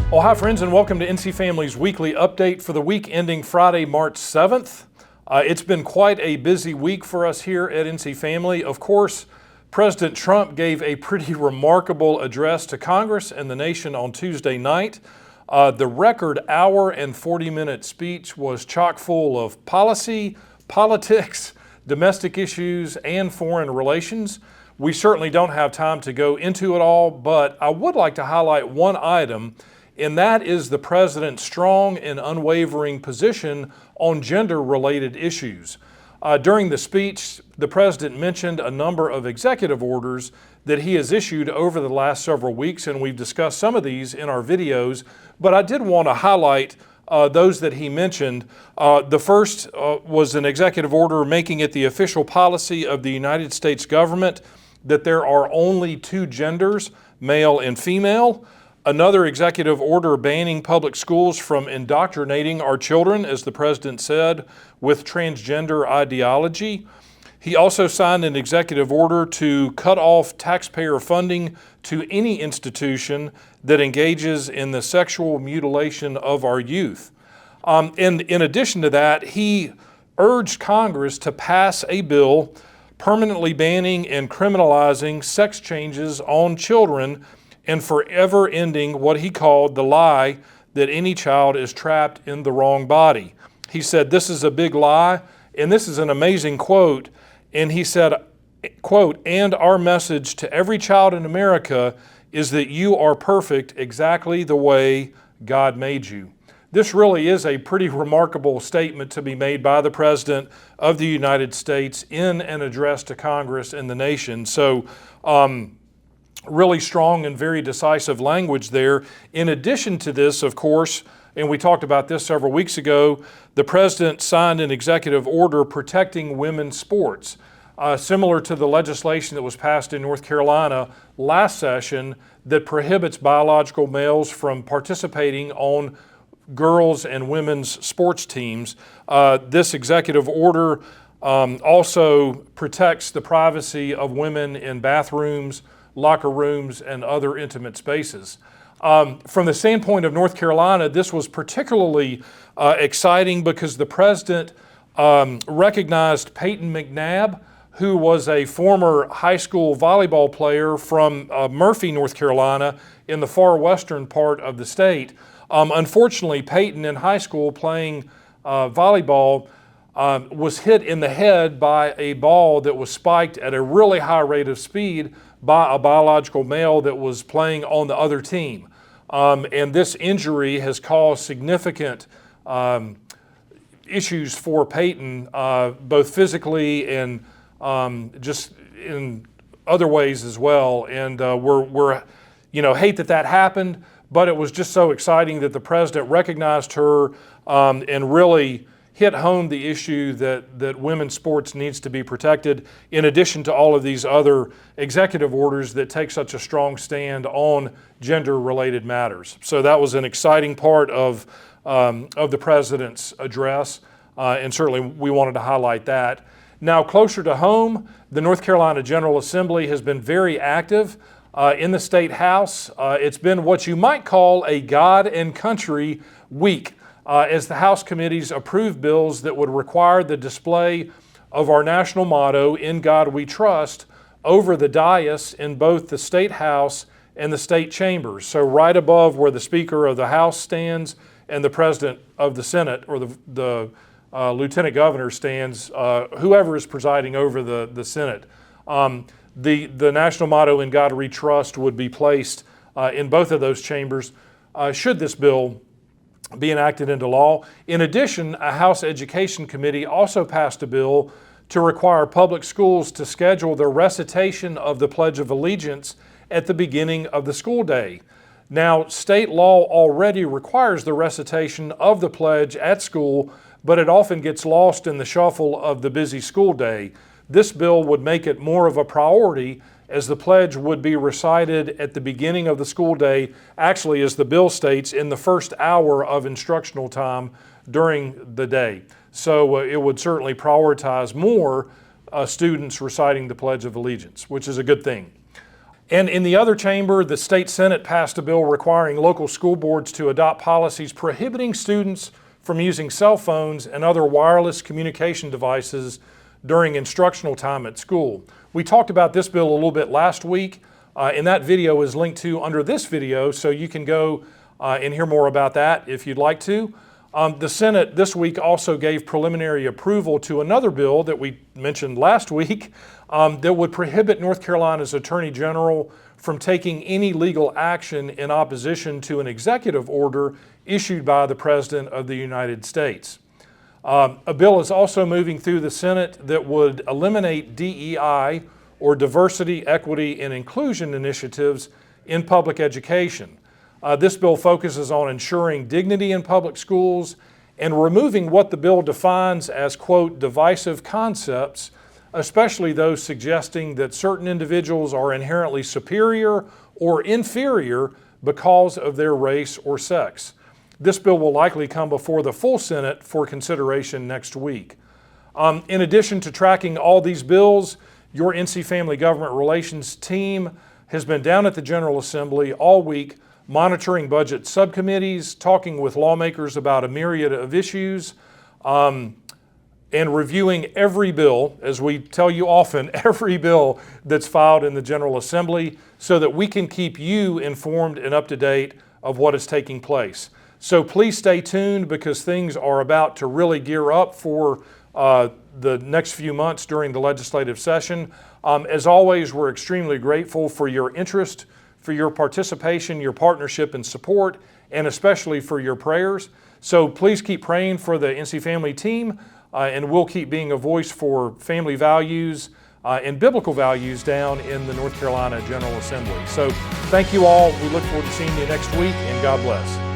Well, hi friends, and welcome to NC Family's weekly update for the week ending Friday, March 7th. It's been quite a busy week for us here at NC Family. Of course, President Trump gave a pretty remarkable address to Congress and the nation on Tuesday night. The record hour and 40-minute speech was chock full of policy, politics, domestic issues, and foreign relations. We certainly don't have time to go into it all, but I would like to highlight one item, and that is the president's strong and unwavering position on gender-related issues. During the speech, the president mentioned a number of executive orders that he has issued over the last several weeks, and we've discussed some of these in our videos, but I did want to highlight those that he mentioned. The first was an executive order making it the official policy of the United States government that there are only two genders, male and female. Another executive order banning public schools from indoctrinating our children, as the president said, with transgender ideology. He also signed an executive order to cut off taxpayer funding to any institution that engages in the sexual mutilation of our youth. And in addition to that, he urged Congress to pass a bill permanently banning and criminalizing sex changes on children and forever ending what he called the lie that any child is trapped in the wrong body. He said, "This is a big lie," and this is an amazing quote. And he said, quote, "And our message to every child in America is that you are perfect exactly the way God made you." This really is a pretty remarkable statement to be made by the President of the United States in an address to Congress and the nation. So, really strong and very decisive language there. In addition to this, of course, and we talked about this several weeks ago, the president signed an executive order protecting women's sports, similar to the legislation that was passed in North Carolina last session that prohibits biological males from participating on girls' and women's sports teams. This executive order also protects the privacy of women in bathrooms, locker rooms, and other intimate spaces. From the standpoint of North Carolina, this was particularly exciting because the president recognized Peyton McNabb, who was a former high school volleyball player from Murphy, North Carolina, in the far western part of the state. Unfortunately, Peyton in high school playing volleyball was hit in the head by a ball that was spiked at a really high rate of speed by a biological male that was playing on the other team. And this injury has caused significant issues for Peyton, both physically and just in other ways as well. And we're hate that happened, but it was just so exciting that the president recognized her and really hit home the issue that women's sports needs to be protected, in addition to all of these other executive orders that take such a strong stand on gender-related matters. So that was an exciting part of the president's address, and certainly we wanted to highlight that. Now, closer to home, the North Carolina General Assembly has been very active in the State House. It's been what you might call a God and country week, as the House committees approved bills that would require the display of our national motto, "In God We Trust," over the dais in both the State House and the state chambers. So right above where the Speaker of the House stands and the President of the Senate, or the Lieutenant Governor stands, whoever is presiding over the Senate. The national motto, "In God We Trust," would be placed in both of those chambers should this bill be enacted into law. In addition, a House Education Committee also passed a bill to require public schools to schedule the recitation of the Pledge of Allegiance at the beginning of the school day. Now, state law already requires the recitation of the pledge at school, but it often gets lost in the shuffle of the busy school day. This bill would make it more of a priority, as the pledge would be recited at the beginning of the school day, actually, as the bill states, in the first hour of instructional time during the day. So it would certainly prioritize more students reciting the Pledge of Allegiance, which is a good thing. And in the other chamber, the state Senate passed a bill requiring local school boards to adopt policies prohibiting students from using cell phones and other wireless communication devices during instructional time at school. We talked about this bill a little bit last week, and that video is linked to under this video, so you can go and hear more about that if you'd like to. The Senate this week also gave preliminary approval to another bill that we mentioned last week that would prohibit North Carolina's Attorney General from taking any legal action in opposition to an executive order issued by the President of the United States. A bill is also moving through the Senate that would eliminate DEI, or diversity, equity, and inclusion initiatives in public education. This bill focuses on ensuring dignity in public schools and removing what the bill defines as, quote, divisive concepts, especially those suggesting that certain individuals are inherently superior or inferior because of their race or sex. This bill will likely come before the full Senate for consideration next week. In addition to tracking all these bills, your NC Family Government Relations team has been down at the General Assembly all week monitoring budget subcommittees, talking with lawmakers about a myriad of issues, and reviewing every bill, as we tell you often, every bill that's filed in the General Assembly so that we can keep you informed and up to date of what is taking place. So please stay tuned because things are about to really gear up for the next few months during the legislative session. As always, we're extremely grateful for your interest, for your participation, your partnership and support, and especially for your prayers. So please keep praying for the NC Family team, and we'll keep being a voice for family values and biblical values down in the North Carolina General Assembly. So thank you all. We look forward to seeing you next week, and God bless.